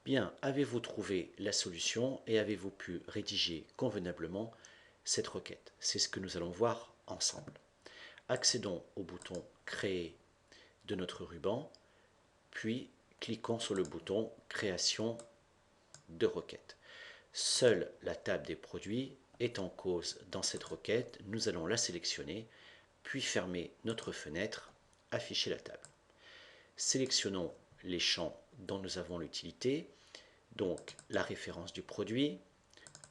Bien, avez-vous trouvé la solution et avez-vous pu rédiger convenablement cette requête? C'est ce que nous allons voir ensemble. Accédons au bouton Créer de notre ruban, puis cliquons sur le bouton Création de requête. Seule la table des produits est en cause dans cette requête. Nous allons la sélectionner, puis fermer notre fenêtre, afficher la table. Sélectionnons les champs dont nous avons l'utilité, donc la référence du produit,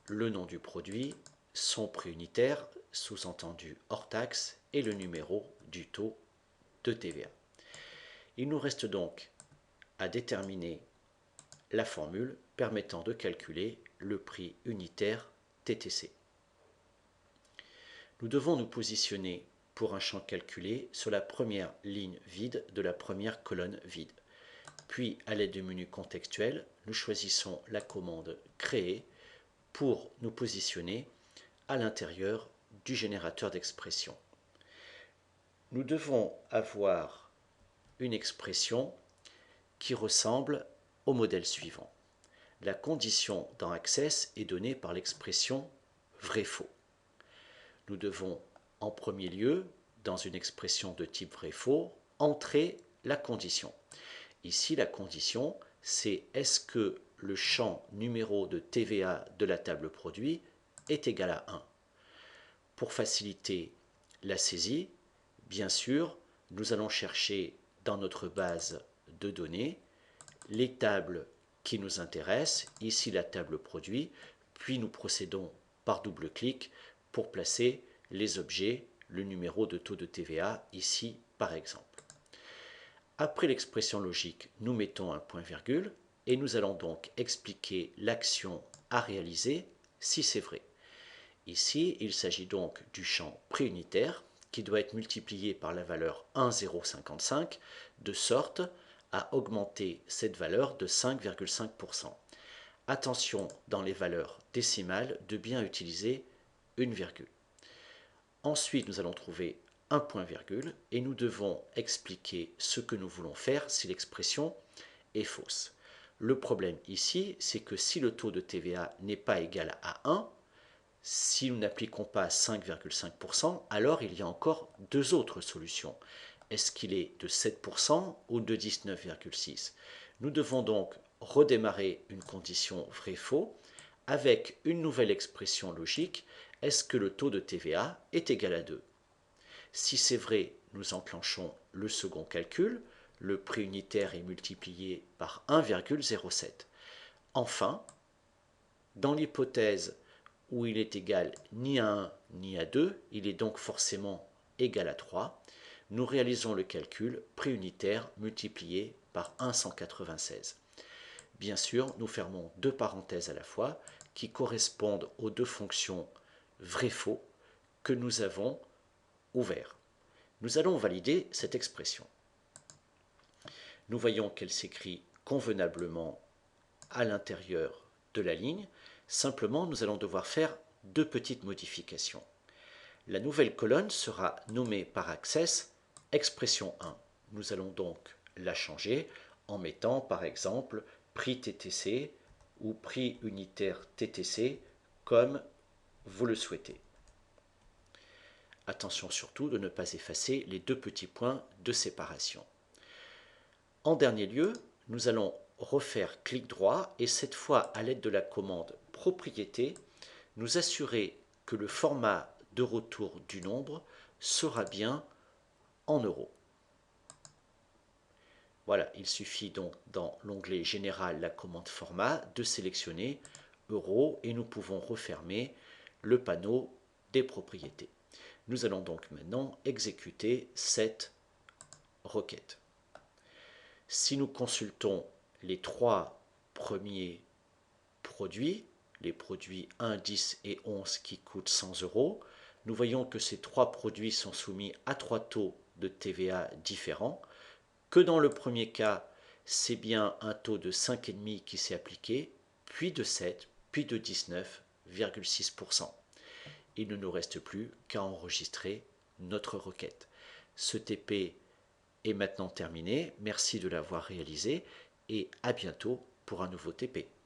le nom du produit, son prix unitaire, sous-entendu hors taxe, et le numéro du taux de TVA. Il nous reste donc à déterminer la formule permettant de calculer le prix unitaire TTC. Nous devons nous positionner pour un champ calculé sur la première ligne vide de la première colonne vide. Puis, à l'aide du menu contextuel, nous choisissons la commande Créer pour nous positionner à l'intérieur du générateur d'expression. Nous devons avoir une expression qui ressemble au modèle suivant. La condition dans Access est donnée par l'expression vrai-faux. Nous devons, en premier lieu, dans une expression de type vrai-faux, entrer la condition. Ici, la condition, c'est est-ce que le champ numéro de TVA de la table produit est égal à 1. Pour faciliter la saisie, bien sûr, nous allons chercher dans notre base de données les tables qui nous intéressent, ici la table produit, puis nous procédons par double clic pour placer les objets, le numéro de taux de TVA, ici par exemple. Après l'expression logique, nous mettons un point-virgule et nous allons donc expliquer l'action à réaliser si c'est vrai. Ici, il s'agit donc du champ prix unitaire qui doit être multiplié par la valeur 1,055 de sorte à augmenter cette valeur de 5,5%. Attention dans les valeurs décimales de bien utiliser une virgule. Ensuite, nous allons trouver un point-virgule et nous devons expliquer ce que nous voulons faire si l'expression est fausse. Le problème ici, c'est que si le taux de TVA n'est pas égal à 1, si nous n'appliquons pas 5,5%, alors il y a encore deux autres solutions. Est-ce qu'il est de 7% ou de 19,6%? Nous devons donc redémarrer une condition vrai-faux avec une nouvelle expression logique. Est-ce que le taux de TVA est égal à 2? Si c'est vrai, nous enclenchons le second calcul. Le prix unitaire est multiplié par 1,07. Enfin, dans l'hypothèse où il est égal ni à 1 ni à 2, il est donc forcément égal à 3. Nous réalisons le calcul prix unitaire multiplié par 196. Bien sûr, nous fermons deux parenthèses à la fois qui correspondent aux deux fonctions vrai-faux que nous avons ouvertes. Nous allons valider cette expression. Nous voyons qu'elle s'écrit convenablement à l'intérieur de la ligne. Simplement, nous allons devoir faire deux petites modifications. La nouvelle colonne sera nommée par Access expression 1. Nous allons donc la changer en mettant par exemple prix TTC ou prix unitaire TTC comme vous le souhaitez. Attention surtout de ne pas effacer les deux petits points de séparation. En dernier lieu, nous allons refaire clic droit et cette fois à l'aide de la commande propriété, nous assurer que le format de retour du nombre sera bien en euros. Voilà, il suffit donc dans l'onglet général, la commande format, de sélectionner euros et nous pouvons refermer le panneau des propriétés. Nous allons donc maintenant exécuter cette requête. Si nous consultons les trois premiers produits, les produits 1, 10 et 11 qui coûtent 100 euros, nous voyons que ces trois produits sont soumis à trois taux de TVA différents, que dans le premier cas, c'est bien un taux de 5,5 qui s'est appliqué, puis de 7, puis de 19,6%. Il ne nous reste plus qu'à enregistrer notre requête. Ce TP est maintenant terminé. Merci de l'avoir réalisé et à bientôt pour un nouveau TP.